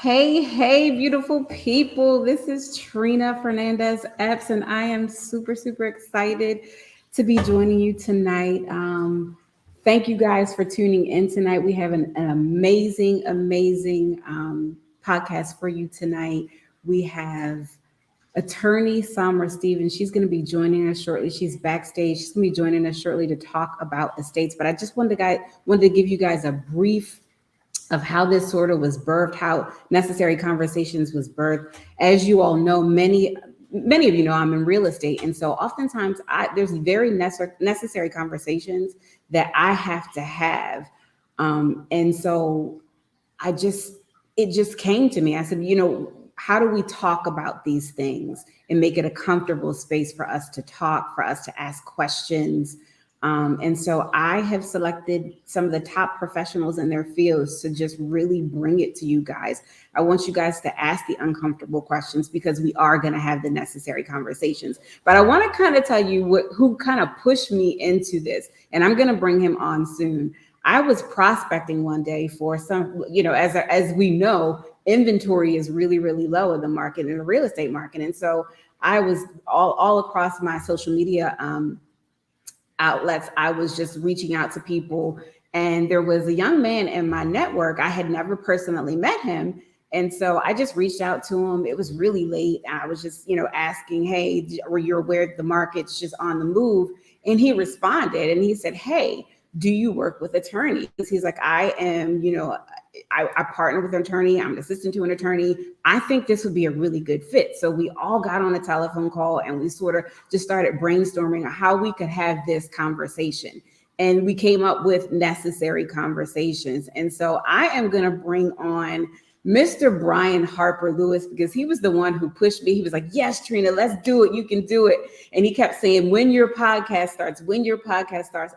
Hey, beautiful people. This is Trina Fernandez-Epps, and I am super excited to be joining you tonight. Thank you guys for tuning in tonight. We have an amazing podcast for you tonight. We have attorney Sombra Stevenson. She's going to be joining us shortly. She's backstage. She's going to be joining us shortly to talk about estates. But I just wanted to give you guys a brief of how this sort of was birthed, how Necessary Conversations was birthed. As you all know, many of you know I'm in real estate, and so oftentimes there's very necessary conversations that I have to have, and so it just came to me. I said, how do we talk about these things and make it a comfortable space for us to talk, for us to ask questions? And so I have selected some of the top professionals in their fields to just really bring it to you guys. I want you guys to ask the uncomfortable questions because we are going to have the necessary conversations. But I want to kind of tell you who kind of pushed me into this, and I'm going to bring him on soon. I was prospecting one day for some, as we know, inventory is really low in the market, in the real estate market. And so I was all across my social media outlets. I was just reaching out to people, and there was a young man in my network. I had never personally met him. And so I just reached out to him. It was really late. I was just, asking, hey, were you aware that the market's just on the move? And he responded and he said, hey, do you work with attorneys? He's like, I am, I partner with an attorney. I'm an assistant to an attorney. I think this would be a really good fit. So we all got on a telephone call and we sort of just started brainstorming how we could have this conversation. And we came up with Necessary Conversations. And so I am going to bring on Mr. Brian Harper Lewis, because he was the one who pushed me. He was like, yes, Trina, let's do it. You can do it. And he kept saying, when your podcast starts.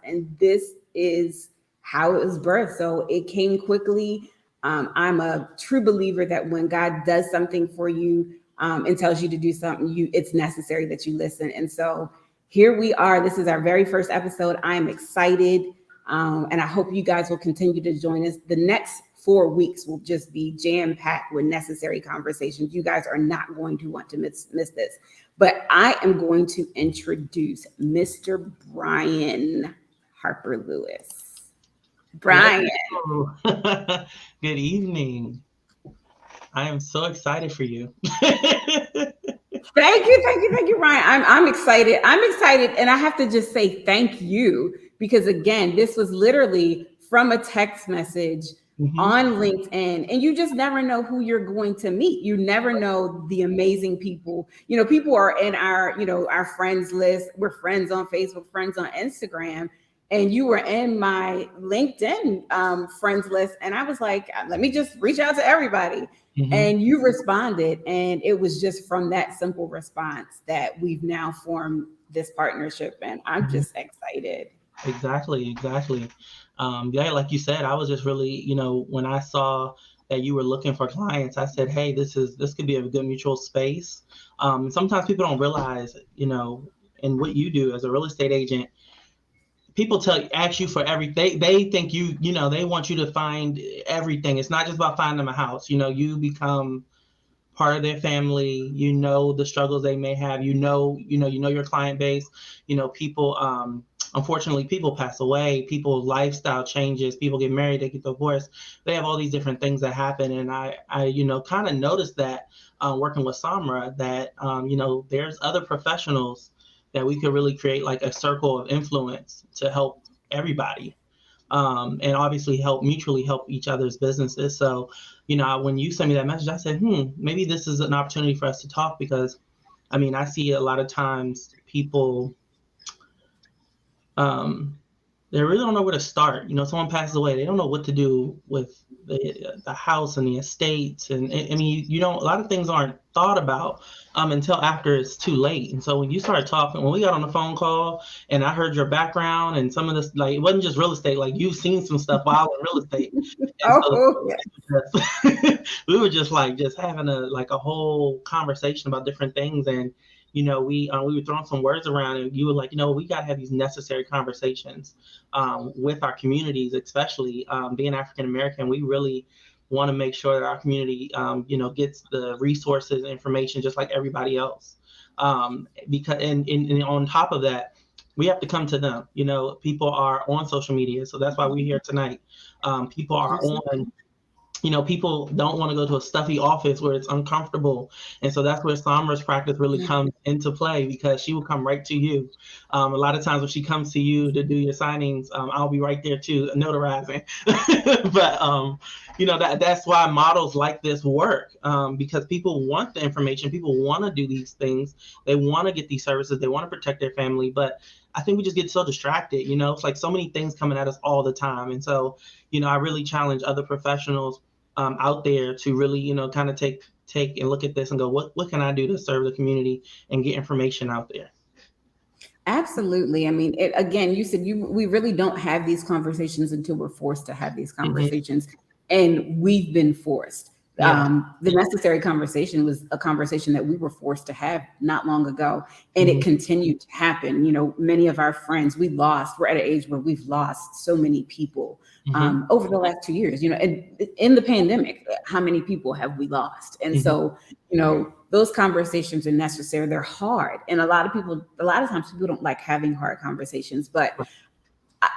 And this is how it was birthed. So it came quickly. I'm a true believer that when God does something for you and tells you to do something, it's necessary that you listen. And so here we are. This is our very first episode. I am excited. And I hope you guys will continue to join us. The next 4 weeks will just be jam-packed with necessary conversations. You guys are not going to want to miss this. But I am going to introduce Mr. Brian Harper Lewis. Brian. Good evening. I am so excited for you. Thank you, Brian. I'm excited. And I have to just say thank you, because again, this was literally from a text message on LinkedIn, and you just never know who you're going to meet. You never know the amazing people. People are in our friends list. We're friends on Facebook, friends on Instagram. And you were in my LinkedIn friends list. And I was like, let me just reach out to everybody. And you responded. And it was just from that simple response that we've now formed this partnership. And I'm just excited. Exactly. Yeah, like you said, I was just really, when I saw that you were looking for clients, I said, hey, this could be a good mutual space. Sometimes people don't realize, in what you do as a real estate agent, people ask you for everything. They think they want you to find everything. It's not just about finding them a house. You become part of their family. The struggles they may have. You know your client base. People. Unfortunately, people pass away. People's lifestyle changes. People get married. They get divorced. They have all these different things that happen. And I kind of noticed that working with Sombra that there's other professionals that we could really create like a circle of influence to help everybody, and obviously mutually help each other's businesses. So, when you sent me that message, I said, maybe this is an opportunity for us to talk, because, I see a lot of times people, they really don't know where to start. Someone passes away, they don't know what to do with the house and the estates. And a lot of things aren't thought about until after it's too late. And so when you started talking, when we got on the phone call and I heard your background and some of this, like, it wasn't just real estate, like you've seen some stuff while in real estate. And we were just having a whole conversation about different things. And we were throwing some words around, and you were like, we got to have these necessary conversations with our communities, especially being African American. We really want to make sure that our community, gets the resources and information just like everybody else. Because and on top of that, we have to come to them. People are on social media, so that's why we're here tonight. People are on, people don't want to go to a stuffy office where it's uncomfortable. And so that's where Sombra's practice really comes into play, because she will come right to you. A lot of times when she comes to you to do your signings, I'll be right there too, notarizing. But, that's why models like this work, because people want the information. People want to do these things. They want to get these services. They want to protect their family. But I think we just get so distracted. It's like so many things coming at us all the time. And so, I really challenge other professionals out there to really, kind of take and look at this and go, what can I do to serve the community and get information out there? Absolutely. I mean, again, you said we really don't have these conversations until we're forced to have these conversations, and we've been forced. Yeah. The necessary conversation was a conversation that we were forced to have not long ago, and it continued to happen. Many of our friends we're at an age where we've lost so many people over the last 2 years. And in the pandemic, how many people have we lost? And so, those conversations are necessary. They're hard, and a lot of times people don't like having hard conversations, but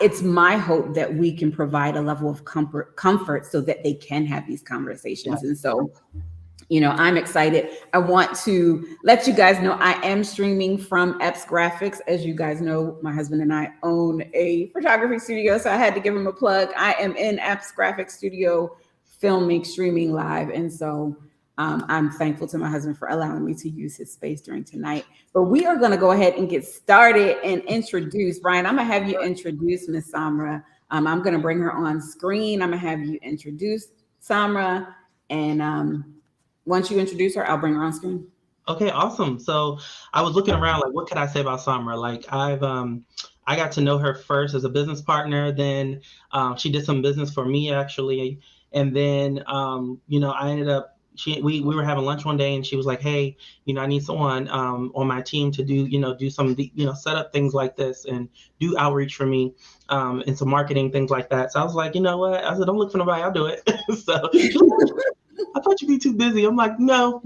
it's my hope that we can provide a level of comfort so that they can have these conversations. And so, I'm excited. I want to let you guys know I am streaming from Epps Graphics. As you guys know, my husband and I own a photography studio, so I had to give him a plug. I am in Epps Graphics studio filming, streaming live. And so I'm thankful to my husband for allowing me to use his space during tonight. But we are going to go ahead and get started and introduce. Brian, I'm going to have you introduce Miss Sombra. I'm going to bring her on screen. I'm going to have you introduce Sombra. And once you introduce her, I'll bring her on screen. Okay, awesome. So I was looking around, like, what could I say about Sombra? Like, I got to know her first as a business partner. Then she did some business for me, actually. And then, I ended up, we were having lunch one day, and she was like, hey, I need someone on my team to do some, set up things like this and do outreach for me and some marketing, things like that. So I was like, you know what? I said, don't look for nobody, I'll do it. So I thought you'd be too busy. I'm like, no.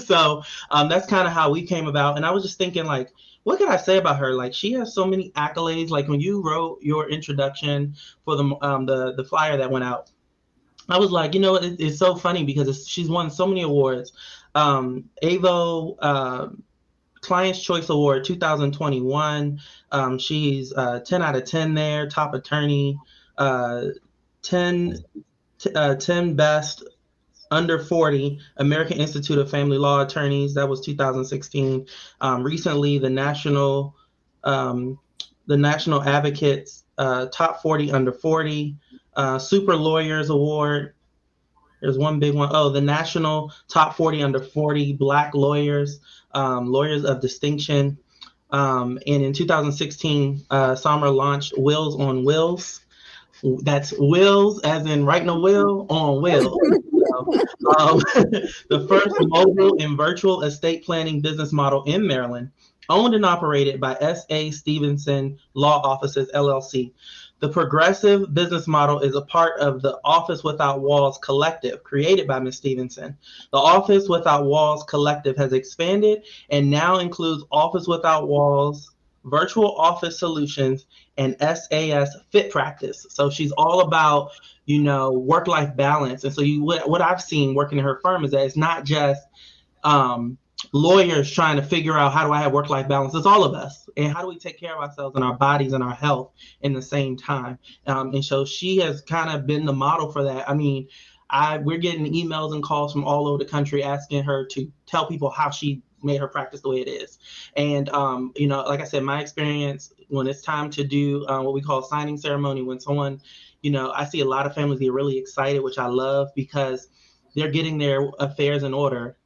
So that's kind of how we came about. And I was just thinking, like, what could I say about her? Like, she has so many accolades. Like, when you wrote your introduction for the flyer that went out, I was like, it's so funny because she's won so many awards. AVO Client's Choice Award 2021. She's 10 out of 10 there, top attorney, 10 best under 40 American Institute of Family Law Attorneys. That was 2016. Recently, the National Advocates top 40 under 40. Super Lawyers Award. There's one big one. Oh, the National Top 40 Under 40 Black Lawyers, Lawyers of Distinction. And in 2016, Sombra launched Wills on Wheels. That's wills as in writing a will on wheels. The first mobile and virtual estate planning business model in Maryland, owned and operated by S.A. Stevenson Law Offices, LLC. The progressive business model is a part of the Office Without Walls Collective, created by Ms. Stevenson. The Office Without Walls Collective has expanded and now includes Office Without Walls, Virtual Office Solutions, and SAS Fit Practice. So she's all about, work-life balance. And so what I've seen working in her firm is that it's not just lawyers trying to figure out, how do I have work-life balance? It's all of us. And how do we take care of ourselves and our bodies and our health in the same time? And so she has kind of been the model for that. I mean, we're getting emails and calls from all over the country asking her to tell people how she made her practice the way it is. And, like I said, my experience when it's time to do what we call a signing ceremony, when someone, I see a lot of families get really excited, which I love, because they're getting their affairs in order.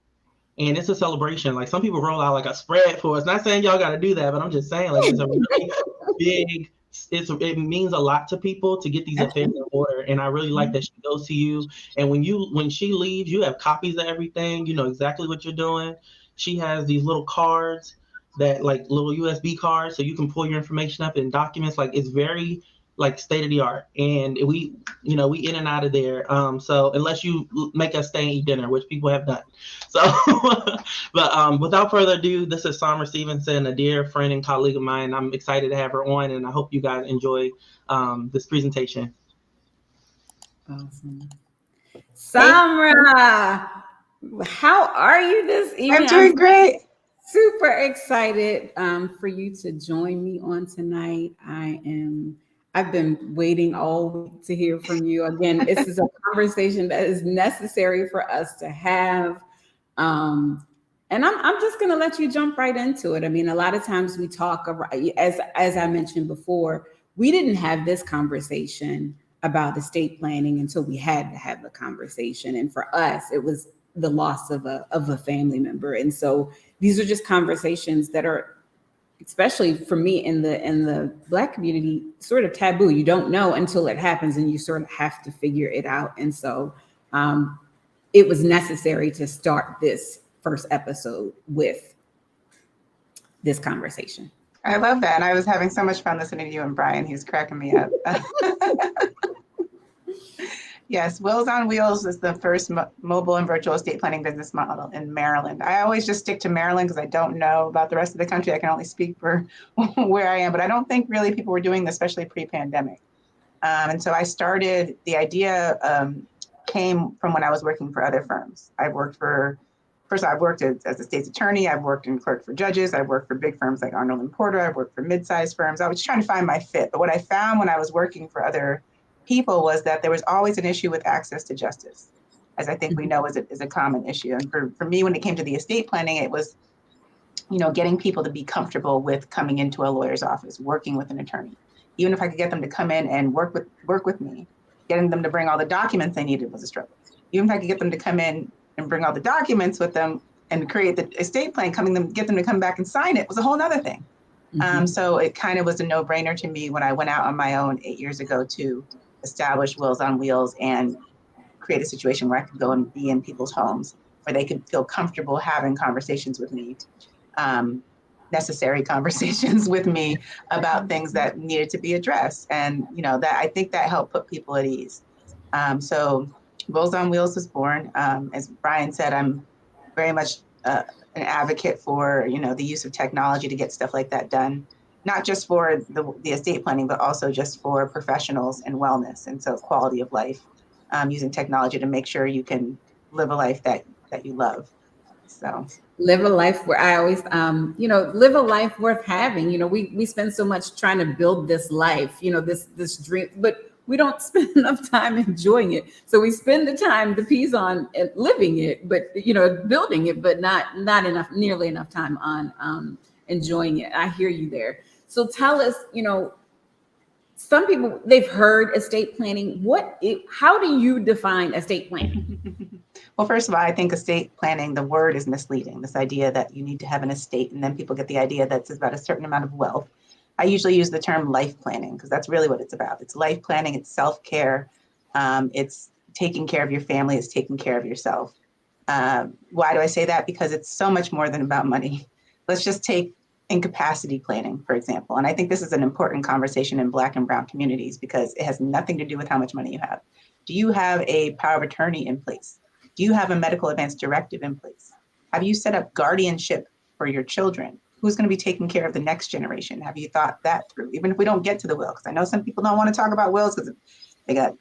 And it's a celebration. Like, some people roll out like a spread for us. Not saying y'all got to do that, but I'm just saying, like, it's a really big, it means a lot to people to get these affairs in order. And I really like that she goes to you. And when she leaves, you have copies of everything. You know exactly what you're doing. She has these little cards that, like, little USB cards, so you can pull your information up in documents. Like, it's very like state of the art, and we in and out of there. So unless you make us stay and eat dinner, which people have done. So, but without further ado, this is Sombra Stevenson, a dear friend and colleague of mine. I'm excited to have her on, and I hope you guys enjoy this presentation. Awesome. Hey, Samra, how are you this evening? I'm doing great. Super excited for you to join me on tonight. I've been waiting all week to hear from you. Again, this is a conversation that is necessary for us to have. And I'm just going to let you jump right into it. I mean, a lot of times we talk about, as I mentioned before, we didn't have this conversation about estate planning until we had to have the conversation. And for us, it was the loss of a family member. And so these are just conversations that are, especially for me in the Black community, sort of taboo. You don't know until it happens, and you sort of have to figure it out. And so it was necessary to start this first episode with this conversation. I love that. And I was having so much fun listening to you and Brian. He's cracking me up. Yes, Wills on Wheels is the first mobile and virtual estate planning business model in Maryland. I always just stick to Maryland because I don't know about the rest of the country. I can only speak for where I am, but I don't think really people were doing this, especially pre-pandemic. And so I started, the idea came from when I was working for other firms. I've worked as a state's attorney. I've worked in clerk for judges. I've worked for big firms like Arnold and Porter. I've worked for mid-sized firms. I was trying to find my fit. But what I found when I was working for other people was that there was always an issue with access to justice, as I think we know is a common issue. And for me, when it came to the estate planning, it was, getting people to be comfortable with coming into a lawyer's office, working with an attorney. Even if I could get them to come in and work with me, getting them to bring all the documents they needed was a struggle. Even if I could get them to come in and bring all the documents with them and create the estate plan, get them to come back and sign it was a whole other thing. Mm-hmm. So it kind of was a no-brainer to me when I went out on my own 8 years ago to establish Wills on Wheels and create a situation where I could go and be in people's homes where they could feel comfortable having conversations with me, necessary conversations with me about things that needed to be addressed. And, that I think that helped put people at ease. So Wills on Wheels was born. As Brian said, I'm very much an advocate for, the use of technology to get stuff like that done. Not just for the estate planning, but also just for professionals and wellness. And so quality of life, using technology to make sure you can live a life that you love. So live a life where I always, live a life worth having. We spend so much trying to build this life, this dream, but we don't spend enough time enjoying it. So we spend the time, the peas on living it, but, building it, but not nearly enough time on enjoying it. I hear you there. So tell us, some people, they've heard estate planning. How do you define estate planning? Well, first of all, I think estate planning, the word is misleading. This idea that you need to have an estate, and then people get the idea that it's about a certain amount of wealth. I usually use the term life planning because that's really what it's about. It's life planning, it's self-care, it's taking care of your family, it's taking care of yourself. Why do I say that? Because it's so much more than about money. Let's just take incapacity planning, for example. And I think this is an important conversation in Black and Brown communities because it has nothing to do with how much money you have. Do you have a power of attorney in place? Do you have a medical advance directive in place? Have you set up guardianship for your children? Who's going to be taking care of the next generation? Have you thought that through? Even if we don't get to the will, because I know some people don't want to talk about wills because they got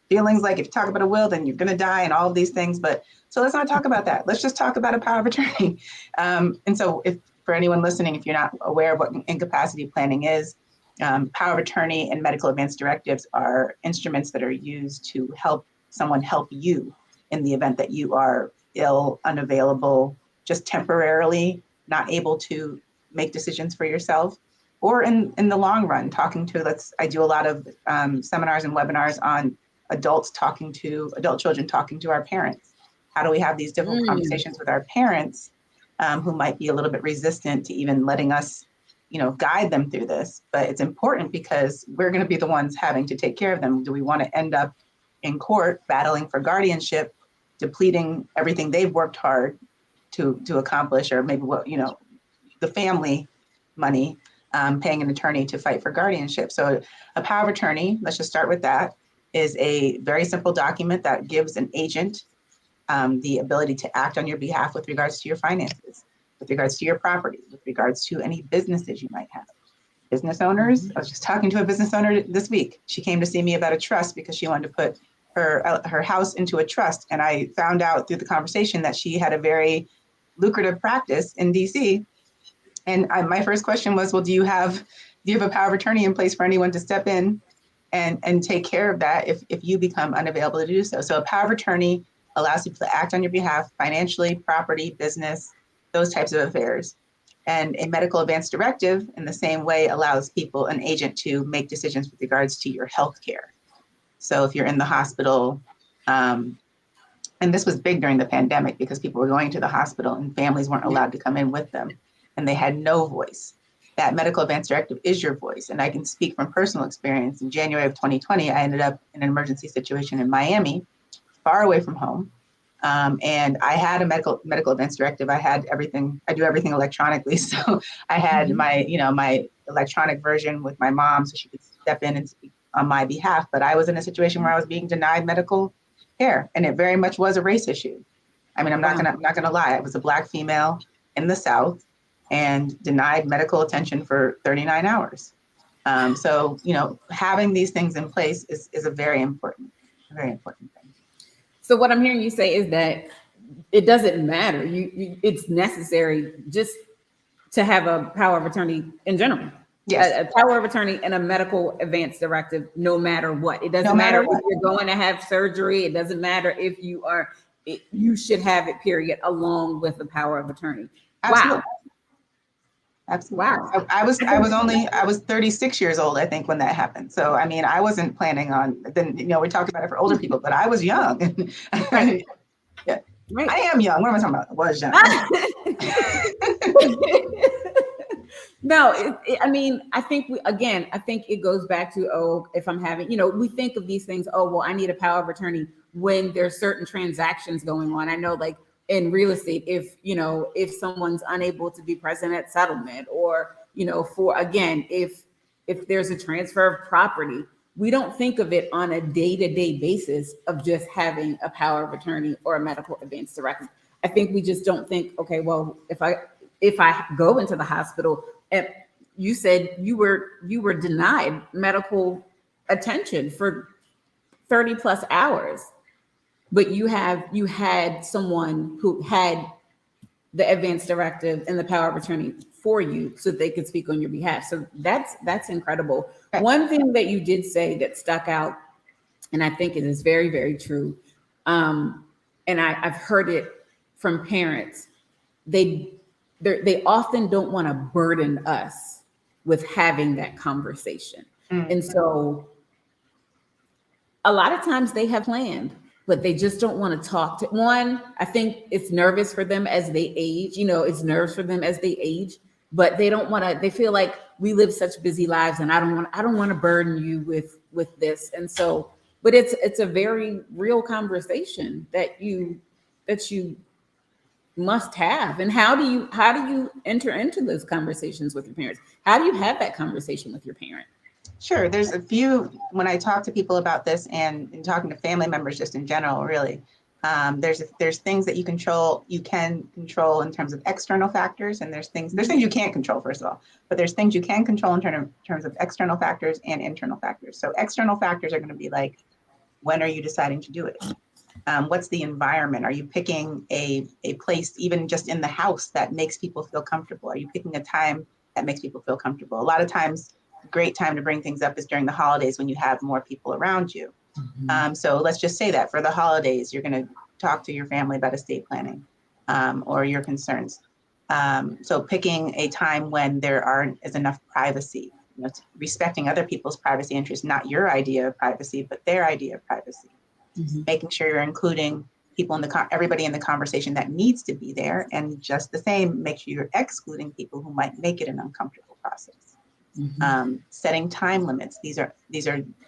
feelings like if you talk about a will, then you're going to die and all of these things. But so let's not talk about that. Let's just talk about a power of attorney. And so for anyone listening, if you're not aware of what incapacity planning is, power of attorney and medical advance directives are instruments that are used to help someone help you in the event that you are ill, unavailable, just temporarily not able to make decisions for yourself, or in the long run, I do a lot of seminars and webinars on adult children talking to our parents. How do we have these difficult conversations with our parents who might be a little bit resistant to even letting us, guide them through this? But it's important because we're going to be the ones having to take care of them. Do we want to end up in court battling for guardianship, depleting everything they've worked hard to accomplish, or maybe the family money, paying an attorney to fight for guardianship. So a power of attorney, let's just start with that, is a very simple document that gives an agent the ability to act on your behalf with regards to your finances, with regards to your property, with regards to any businesses you might have. Business owners, I was just talking to a business owner this week. She came to see me about a trust because she wanted to put her house into a trust. And I found out through the conversation that she had a very lucrative practice in DC. And my first question was, well, do you have a power of attorney in place for anyone to step in and take care of that if you become unavailable to do so? So a power of attorney allows people to act on your behalf financially, property, business, those types of affairs. And a medical advance directive in the same way allows people, an agent, to make decisions with regards to your health care. So if you're in the hospital, and this was big during the pandemic because people were going to the hospital and families weren't allowed to come in with them and they had no voice. That medical advance directive is your voice. And I can speak from personal experience. In January of 2020, I ended up in an emergency situation in Miami, far away from home. And I had a medical advance directive. I do everything electronically. So I had my electronic version with my mom so she could step in and speak on my behalf. But I was in a situation where I was being denied medical care, and it very much was a race issue. I mean, I'm not gonna lie. I was a Black female in the South and denied medical attention for 39 hours. So, having these things in place is a very important thing. So what I'm hearing you say is that it doesn't matter. It's necessary just to have a power of attorney in general. Yes. A power of attorney and a medical advance directive, no matter what. It doesn't matter if you're going to have surgery. It doesn't matter if you should have it, period, along with the power of attorney. Absolutely. Wow. Absolutely. Wow. I was 36 years old, I think, when that happened. So, I mean, I wasn't planning on, then, we talked about it for older people, but I was young. Right. Yeah. Right. I am young. What am I talking about? I was young. No, I think I think it goes back to, if I'm having, we think of these things, I need a power of attorney when there's certain transactions going on. I know, like in real estate, if someone's unable to be present at settlement, or, if there's a transfer of property, we don't think of it on a day-to-day basis of just having a power of attorney or a medical advance directive. I think we just don't think, okay, well, if I go into the hospital, and you said you were denied medical attention for 30 plus hours, but you had someone who had the advance directive and the power of attorney for you so they could speak on your behalf. So that's incredible. Right. One thing that you did say that stuck out, and I think it is very, very true, and I've heard it from parents, they often don't want to burden us with having that conversation. And so a lot of times they have planned, but they just don't want to talk to one. I think it's nervous for them as they age, it's nerves for them as they age, but they don't want to, they feel like we live such busy lives and I don't want to burden you with this. And so, but it's a very real conversation that you must have. And how do you enter into those conversations with your parents? How do you have that conversation with your parent? Sure. There's a few, when I talk to people about this and talking to family members just in general, really, there's things that you can control in terms of external factors, and there's things you can't control, first of all, but there's things you can control in terms of external factors and internal factors. So external factors are going to be like, when are you deciding to do it? What's the environment? Are you picking a place, even just in the house, that makes people feel comfortable? Are you picking a time that makes people feel comfortable? A lot of times, a great time to bring things up is during the holidays when you have more people around you. So let's just say that for the holidays, you're going to talk to your family about estate planning or your concerns. So picking a time when there is enough privacy, respecting other people's privacy interests, not your idea of privacy, but their idea of privacy. Making sure you're including people everybody in the conversation that needs to be there, and just the same, make sure you're excluding people who might make it an uncomfortable process. Setting time limits. These are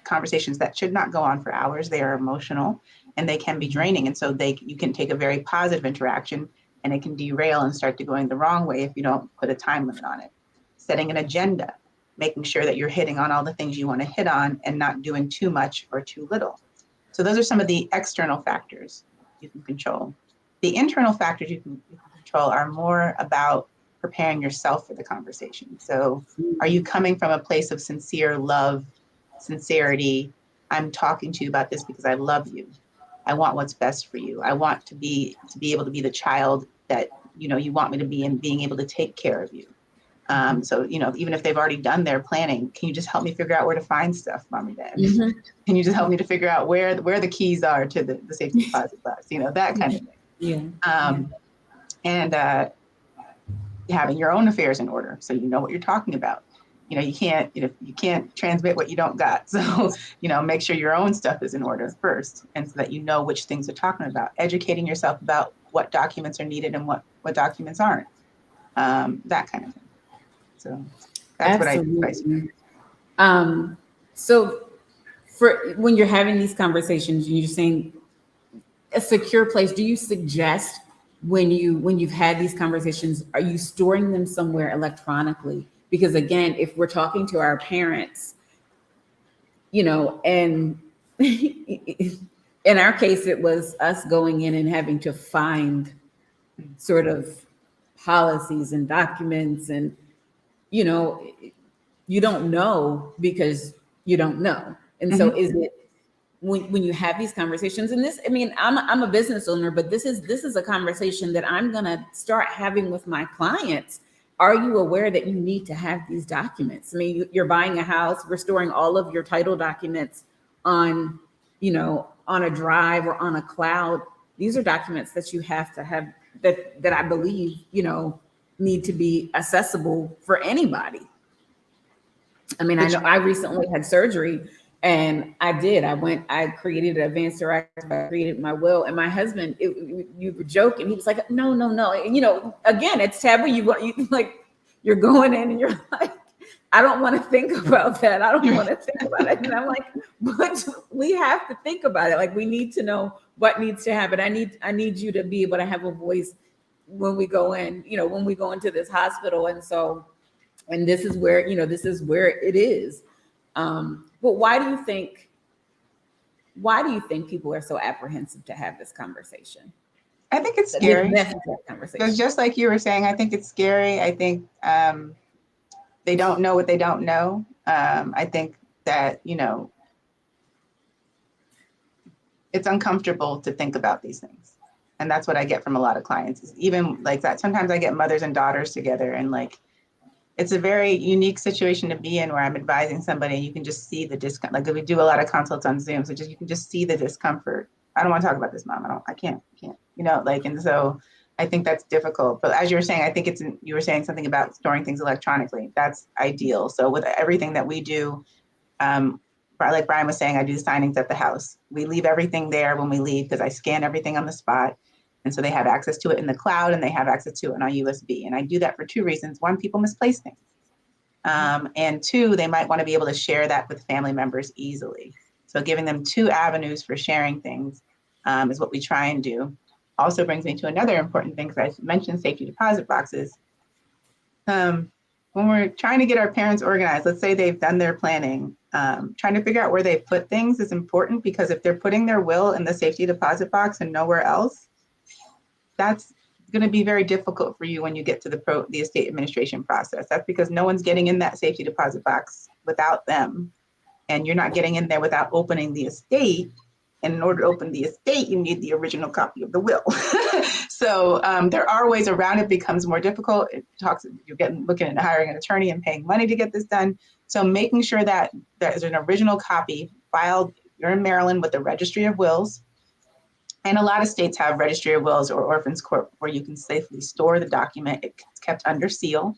conversations that should not go on for hours. They are emotional and they can be draining. And so you can take a very positive interaction and it can derail and start to going the wrong way if you don't put a time limit on it. setting an agenda, making sure that you're hitting on all the things you want to hit on and not doing too much or too little. So those are some of the external factors you can control. The internal factors you can control are more about preparing yourself for the conversation. So are you coming from a place of sincere love, sincerity? I'm talking to you about this because I love you. I want what's best for you. I want to be able to be the child that, you know, you want me to be, and being able to take care of you. So, you know, even if they've already done their planning, can you just help me figure out where to find stuff, mom and dad? Mm-hmm. Can you just help me to figure out where the keys are to the safety deposit box? You know, that kind of thing. Yeah. And having your own affairs in order, so you know what you're talking about. You know, you can't transmit what you don't got. So, you know, make sure your own stuff is in order first, and so that you know which things they're talking about. Educating yourself about what documents are needed and what documents aren't. That kind of thing. So that's Absolutely. what I advise. So for when you're having these conversations, you're saying a secure place. Do you suggest when you've had these conversations, are you storing them somewhere electronically? Because again, if we're talking to our parents, you know, and in our case, it was us going in and having to find sort of policies and documents, and, you know, you don't know because you don't know. And so is it when you have these conversations, and this, I mean, I'm a business owner, but this is a conversation that I'm going to start having with my clients. Are you aware that you need to have these documents? I mean, you're buying a house, we're storing all of your title documents on, you know, on a drive or on a cloud. These are documents that you have to have, that I believe, you know, need to be accessible for anybody. I mean, I know I recently had surgery, and I created an advanced directive, I created my will, and my husband, you were joking. He was like, no. And, you know, again, it's taboo. You're going in and you're like, I don't want to think about that. I don't want to think about it. And I'm like, but we have to think about it. Like, we need to know what needs to happen. I need you to be able to have a voice when we go in, you know, when we go into this hospital. And so, and this is where it is. But why do you think people are so apprehensive to have this conversation? I think it's scary. Because just like you were saying, I think it's scary. I think they don't know what they don't know. I think that, you know, it's uncomfortable to think about these things. And that's what I get from a lot of clients, is even like that. Sometimes I get mothers and daughters together, and like, it's a very unique situation to be in, where I'm advising somebody and you can just see the discomfort. Like, we do a lot of consults on Zoom, so you can just see the discomfort. I don't want to talk about this, mom. I can't, you know, like, and so I think that's difficult. But as you were saying, I think you were saying something about storing things electronically. That's ideal. So with everything that we do, like Brian was saying, I do signings at the house. We leave everything there when we leave, because I scan everything on the spot. And so they have access to it in the cloud, and they have access to it on USB. And I do that for two reasons. One, people misplace things. And two, they might want to be able to share that with family members easily. So giving them two avenues for sharing things is what we try and do. Also brings me to another important thing, because I mentioned safety deposit boxes. When we're trying to get our parents organized, let's say they've done their planning, trying to figure out where they put things is important, because if they're putting their will in the safety deposit box and nowhere else, that's going to be very difficult for you when you get to the estate administration process. That's because no one's getting in that safety deposit box without them. And you're not getting in there without opening the estate. And in order to open the estate, you need the original copy of the will. So there are ways around it. Becomes more difficult. You're looking at hiring an attorney and paying money to get this done. So making sure that there's an original copy filed. You're in Maryland with the Registry of Wills. And a lot of states have Registry of Wills or Orphans Court, where you can safely store the document. It's kept under seal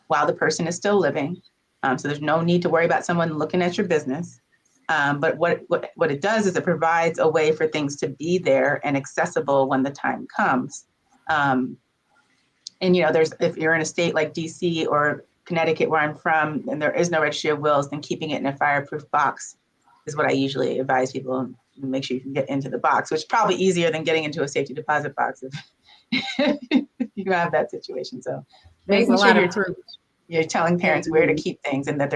while the person is still living. So there's no need to worry about someone looking at your business. But what it does is it provides a way for things to be there and accessible when the time comes. And, you know, if you're in a state like DC or Connecticut, where I'm from, and there is no Registry of Wills, then keeping it in a fireproof box is what I usually advise people. Make sure you can get into the box, which is probably easier than getting into a safety deposit box if you have that situation. So there's a lot of proof. You're telling parents where to keep things, and that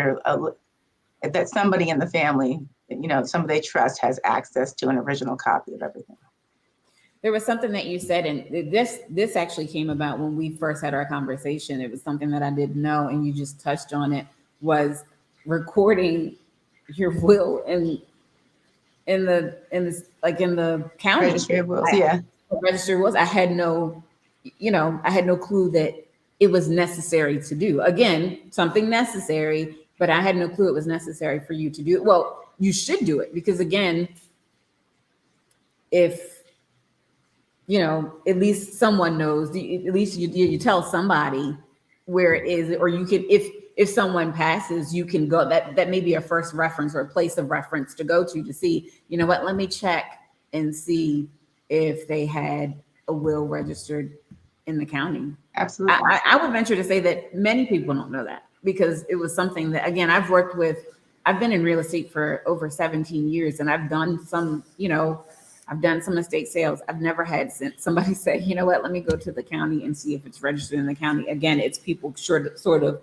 that somebody in the family, somebody they trust, has access to an original copy of everything. There was something that you said, and this actually came about when we first had our conversation. It was something that I didn't know, and you just touched on it, was recording your will in the county Registry of Wills. Yeah. Register was. I had no clue that it was necessary to do. Again, something necessary, but I had no clue it was necessary for you to do it. Well, you should do it, because again, if at least someone knows, at least you tell somebody where it is, or you can, if someone passes, you can go, that may be a first reference or a place of reference to go to see, let me check and see if they had a will registered in the county. Absolutely. I would venture to say that many people don't know that, because it was something that, again, I've been in real estate for over 17 years, and I've done some, I've done some estate sales. I've never had somebody say, let me go to the county and see if it's registered in the county. Again, it's people sort of,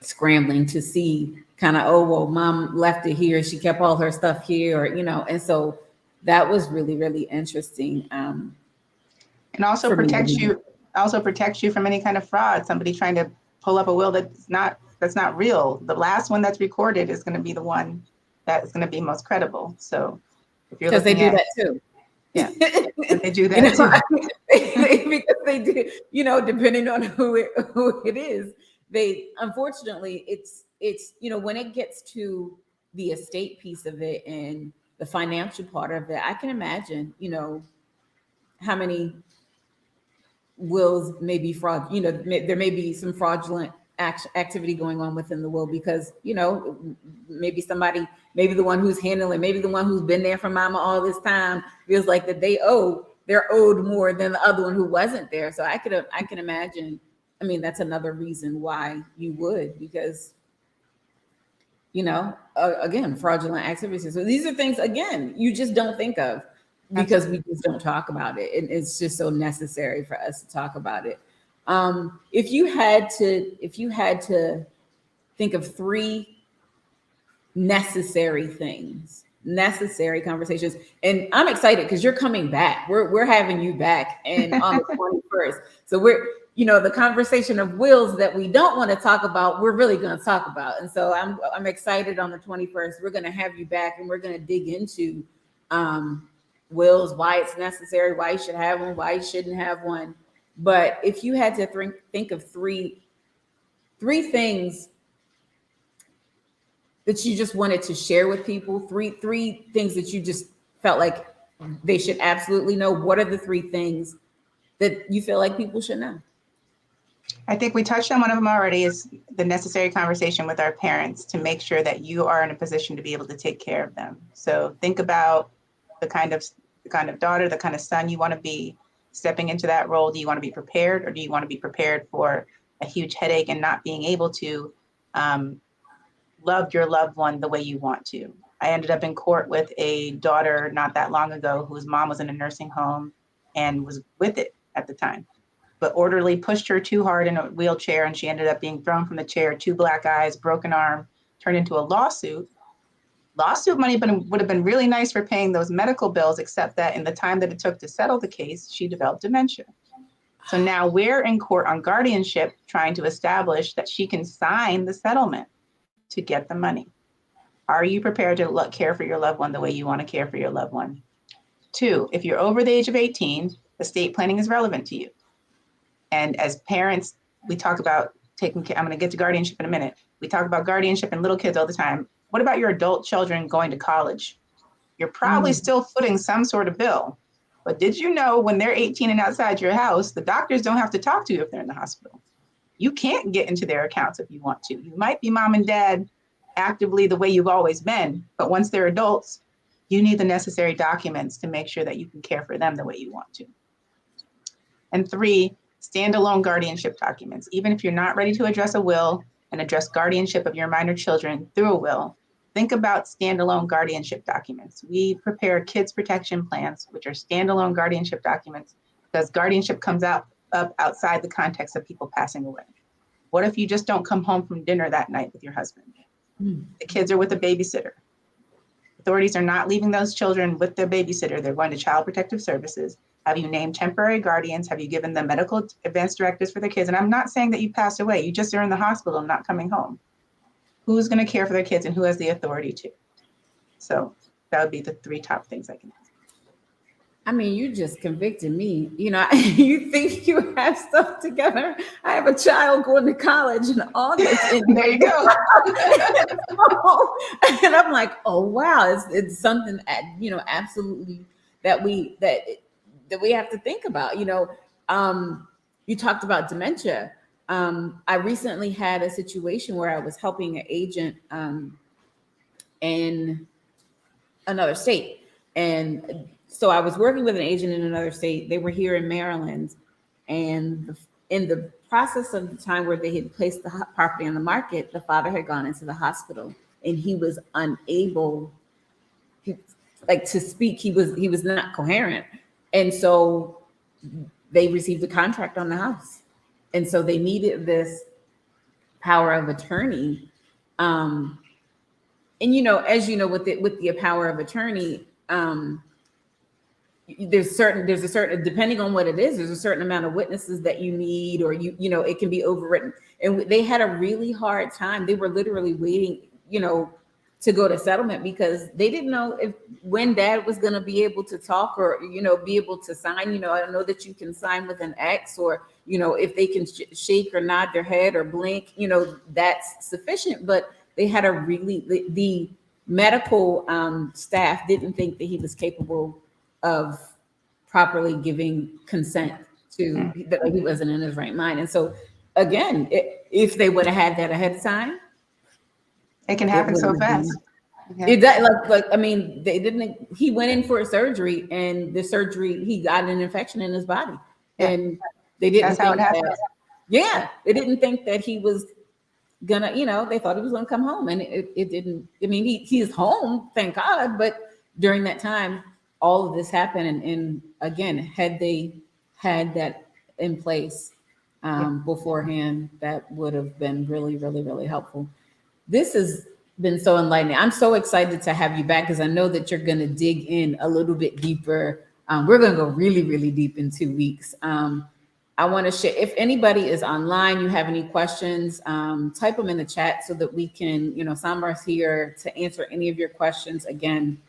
scrambling to see kind of, oh, well, mom left it here. She kept all her stuff here, or, and so that was really, really interesting. And also protects you from any kind of fraud. Somebody trying to pull up a will that's not real. The last one that's recorded is going to be the one that's going to be most credible. So if you're looking at, because they do that too. Yeah, they do that too. Because they do, depending on who it is, they, unfortunately, it's when it gets to the estate piece of it and the financial part of it, I can imagine, how many wills may be fraud, there may be some fraudulent activity going on within the will, because maybe the one who's handling, maybe the one who's been there for mama all this time feels like that they're owed more than the other one who wasn't there. So I can imagine, that's another reason why you would, because again, fraudulent activities. So these are things, again, you just don't think of, because we just don't talk about it, and it's just so necessary for us to talk about it. If you had to think of 3 necessary conversations, and I'm excited because you're coming back. We're having you back, and on the 21st. So we're, the conversation of wills that we don't want to talk about, we're really going to talk about. And so I'm excited. On the 21st, we're going to have you back, and we're going to dig into wills, why it's necessary, why you should have one, why you shouldn't have one. But if you had to think of three things that you just wanted to share with people, three things that you just felt like they should absolutely know, what are the 3 things that you feel like people should know? I think we touched on one of them already, is the necessary conversation with our parents to make sure that you are in a position to be able to take care of them. So think about the kind of daughter, the kind of son you want to be stepping into that role. Do you want to be prepared, or do you want to be prepared for a huge headache and not being able to love your loved one the way you want to? I ended up in court with a daughter not that long ago whose mom was in a nursing home and was with it at the time, but orderly pushed her too hard in a wheelchair, and she ended up being thrown from the chair, 2 black eyes, broken arm, turned into a lawsuit. Lawsuit money would have been really nice for paying those medical bills, except that in the time that it took to settle the case, she developed dementia. So now we're in court on guardianship, trying to establish that she can sign the settlement to get the money. Are you prepared to care for your loved one the way you want to care for your loved one? 2, if you're over the age of 18, estate planning is relevant to you. And as parents, we talk about taking care. I'm going to get to guardianship in a minute. We talk about guardianship and little kids all the time. What about your adult children going to college? You're probably still footing some sort of bill. But did you know when they're 18 and outside your house, the doctors don't have to talk to you if they're in the hospital? You can't get into their accounts if you want to. You might be mom and dad actively the way you've always been, but once they're adults, you need the necessary documents to make sure that you can care for them the way you want to. And 3, standalone guardianship documents. Even if you're not ready to address a will and address guardianship of your minor children through a will, think about standalone guardianship documents. We prepare kids protection plans, which are standalone guardianship documents, because guardianship comes up outside the context of people passing away. What if you just don't come home from dinner that night with your husband? The kids are with a babysitter. Authorities are not leaving those children with their babysitter. They're going to Child Protective Services. Have you named temporary guardians? Have you given them medical advance directives for their kids? And I'm not saying that you passed away. You just are in the hospital and not coming home. Who's going to care for their kids and who has the authority to? So that would be the 3 top things I can ask. I mean, you just convicted me. You know, you think you have stuff together. I have a child going to college in August. And there you go. And I'm like, oh, wow. It's something, you know, absolutely that we have to think about. You know, you talked about dementia. I recently had a situation where I was helping an agent in another state. And so I was working with an agent in another state. They were here in Maryland. And in the process of the time where they had placed the property on the market, the father had gone into the hospital and he was unable to speak. He was not coherent. And so they received a contract on the house. And so they needed this power of attorney. And, you know, as you know, with the power of attorney, there's a certain, depending on what it is, there's a certain amount of witnesses that you need, or you know, it can be overwritten. And they had a really hard time. They were literally waiting, you know, to go to settlement because they didn't know when dad was going to be able to talk or, you know, be able to sign. You know, I don't know that you can sign with an X, or, you know, if they can shake or nod their head or blink, you know, that's sufficient. But they had the medical staff didn't think that he was capable of properly giving consent to that he wasn't in his right mind. And so again, if they would have had that ahead of time, it can happen so fast. It I mean, they didn't. He went in for a surgery, and the surgery he got an infection in his body, and they didn't. That's how it happened. Yeah, they didn't think that he was gonna. You know, they thought he was gonna come home, and it didn't. I mean, he's home, thank God. But during that time, all of this happened, and again, had they had that in place beforehand, that would have been really, really, really helpful. This has been so enlightening. I'm so excited to have you back because I know that you're going to dig in a little bit deeper. We're going to go really, really deep in 2 weeks. I want to share, if anybody is online, you have any questions, type them in the chat so that we can, you know, Sombra's here to answer any of your questions. Again,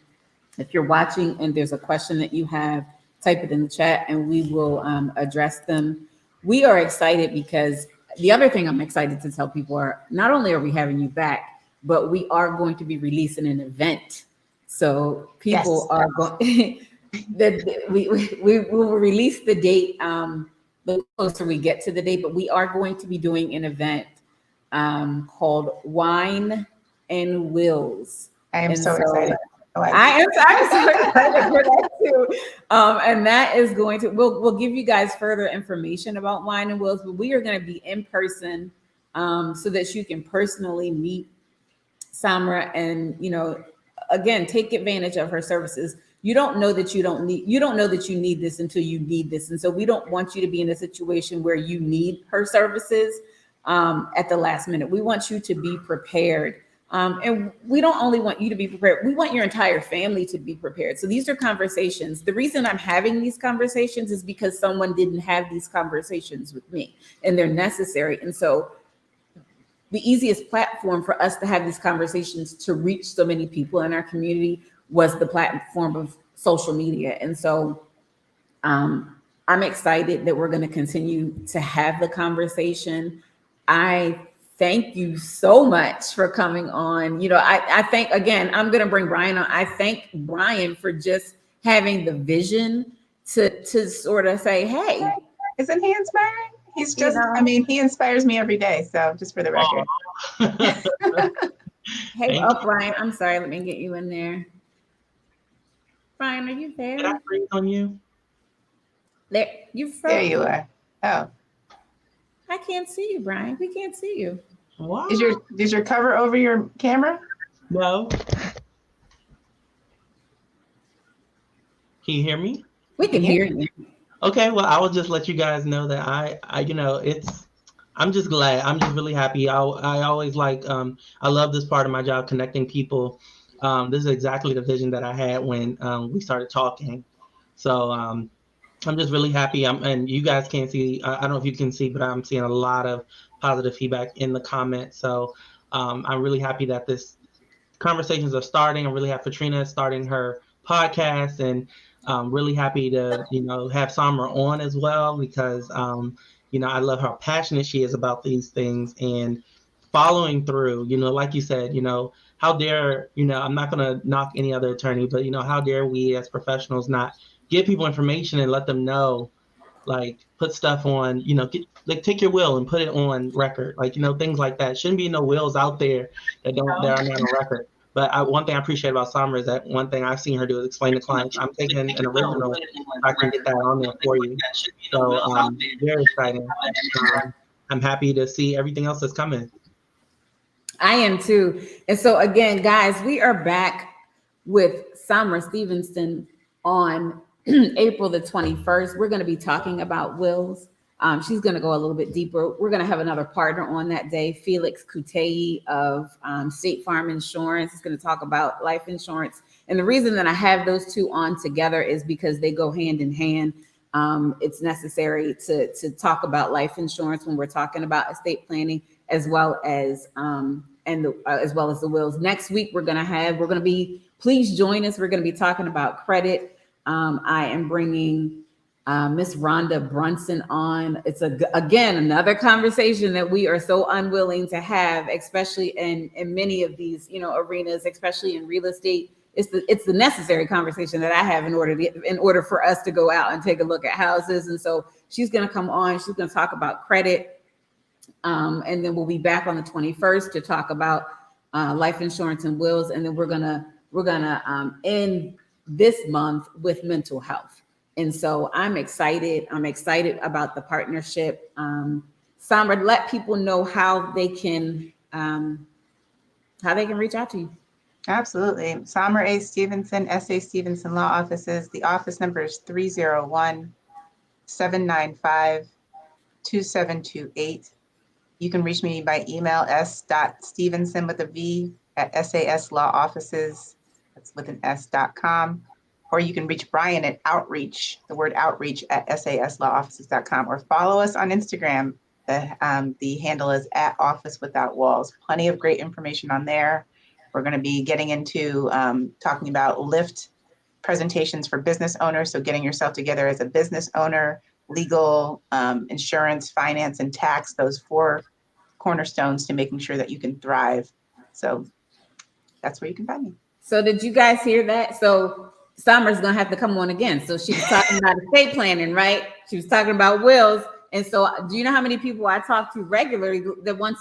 if you're watching and there's a question that you have, type it in the chat and we will address them. We are excited because the other thing I'm excited to tell people are not only are we having you back, but we are going to be releasing an event. So people are going that we will release the date the closer we get to the date, but we are going to be doing an event called Wine and Wills. I am so excited. I'm so excited for that too. And that is going to, we'll give you guys further information about Wine and Wills, but we are going to be in person so that you can personally meet Sombra and, you know, again, take advantage of her services. You don't know that you need this until you need this. And so we don't want you to be in a situation where you need her services at the last minute. We want you to be prepared. And we don't only want you to be prepared, we want your entire family to be prepared. So these are conversations. The reason I'm having these conversations is because someone didn't have these conversations with me, and they're necessary. And so the easiest platform for us to have these conversations to reach so many people in our community was the platform of social media. And so I'm excited that we're going to continue to have the conversation. I thank you so much for coming on. You know, I think, again, I'm going to bring Brian on. I thank Brian for just having the vision to sort of say, hey. Isn't he inspiring? He's just, you know, I mean, he inspires me every day. So just for the record. Hey, up, Brian. I'm sorry. Let me get you in there. Brian, are you there? Did I breathe on you? There, you are. Oh. I can't see you, Brian. We can't see you. What? Is your cover over your camera? No. Can you hear me? We can hear you. Okay, well, I will just let you guys know that I you know, I'm just glad. I'm just really happy. I always like, I love this part of my job, connecting people. This is exactly the vision that I had when we started talking. So I'm just really happy. And you guys can't see, I don't know if you can see, but I'm seeing a lot of positive feedback in the comments. So I'm really happy that this conversations are starting. I'm really happy Katrina is starting her podcast, and really happy to, have Sombra on as well, because, I love how passionate she is about these things and following through, like you said, how dare, I'm not going to knock any other attorney, but, how dare we as professionals not give people information and let them know, like put stuff on, take your will and put it on record, like, things like that. Shouldn't be no wills out there that are not on record. But one thing I appreciate about Summer is that one thing I've seen her do is explain to clients, I'm taking an original, I can get that on there for you. So very exciting. I'm happy to see everything else that's coming. I am too. And so again, guys, we are back with Sombra Stevenson on April the 21st. We're going to be talking about wills. She's going to go a little bit deeper. We're going to have another partner on that day, Felix Kutei of State Farm Insurance. Is going to talk about life insurance. And the reason that I have those two on together is because they go hand in hand. It's necessary to talk about life insurance when we're talking about estate planning, as well as as well as the wills. Next week we're going to be, please join us. We're going to be talking about credit. I am bringing Miss Rhonda Brunson on. It's again another conversation that we are so unwilling to have, especially in many of these arenas, especially in real estate. It's the necessary conversation that I have in order for us to go out and take a look at houses. And so she's going to come on. She's going to talk about credit, and then we'll be back on the 21st to talk about life insurance and wills. And then we're gonna end this month with mental health. And so I'm excited. I'm excited about the partnership. Sombra, let people know how they can reach out to you. Absolutely. Sombra A. Stevenson, S.A. Stevenson Law Offices. The office number is 301-795-2728. You can reach me by email, s.stevenson with a V at saslawoffices, that's with an s.com. Or you can reach Brian at outreach, the word outreach, at saslawoffices.com, or follow us on Instagram. The handle is @officewithoutwalls. Plenty of great information on there. We're going to be getting into talking about LIFT presentations for business owners. So getting yourself together as a business owner, legal, insurance, finance, and tax, those 4 cornerstones to making sure that you can thrive. So that's where you can find me. So did you guys hear that? So Sombra's going to have to come on again. So she was talking about estate planning, right? She was talking about wills. And so do you know how many people I talk to regularly that want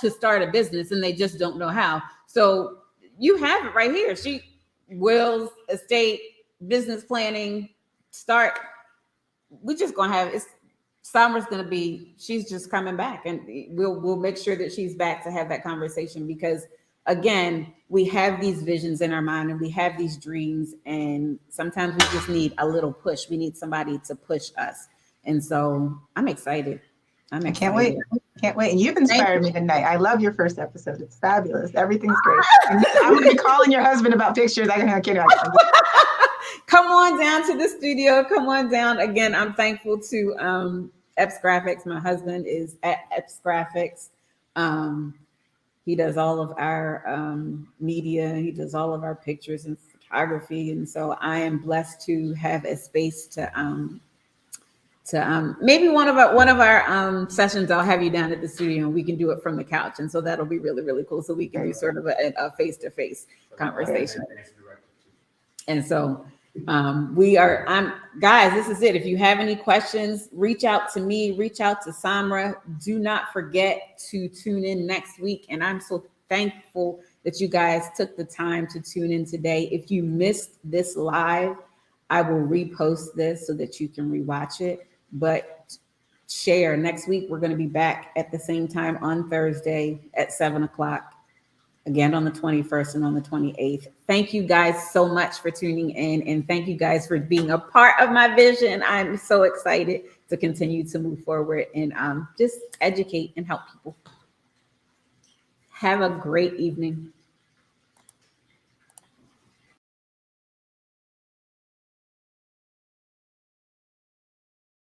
to start a business and they just don't know how? So you have it right here. Wills, estate, business planning, start. We're just going to have it. Sombra's going to be, she's just coming back, and we'll make sure that she's back to have that conversation, because again, we have these visions in our mind and we have these dreams, and sometimes we just need a little push. We need somebody to push us. And so I'm excited. I can't wait. And you've inspired me tonight. I love your first episode. It's fabulous. Everything's great. And I'm going to be calling your husband about pictures. I'm kidding. Come on down to the studio. Come on down. Again, I'm thankful to Epps Graphics. My husband is at Epps Graphics. He does all of our media. He does all of our pictures and photography. And so I am blessed to have a space to maybe one of our sessions, I'll have you down at the studio and we can do it from the couch. And so that'll be really, really cool. So we can do sort of a face-to-face conversation. And so guys, this is it. If you have any questions, reach out to me, reach out to Sombra. Do not forget to tune in next week. And I'm so thankful that you guys took the time to tune in today. If you missed this live, I will repost this so that you can rewatch it. But share. Next week, we're going to be back at the same time on Thursday at 7:00. again on the 21st and on the 28th. Thank you guys so much for tuning in, and thank you guys for being a part of my vision. I'm so excited to continue to move forward and just educate and help people. Have a great evening.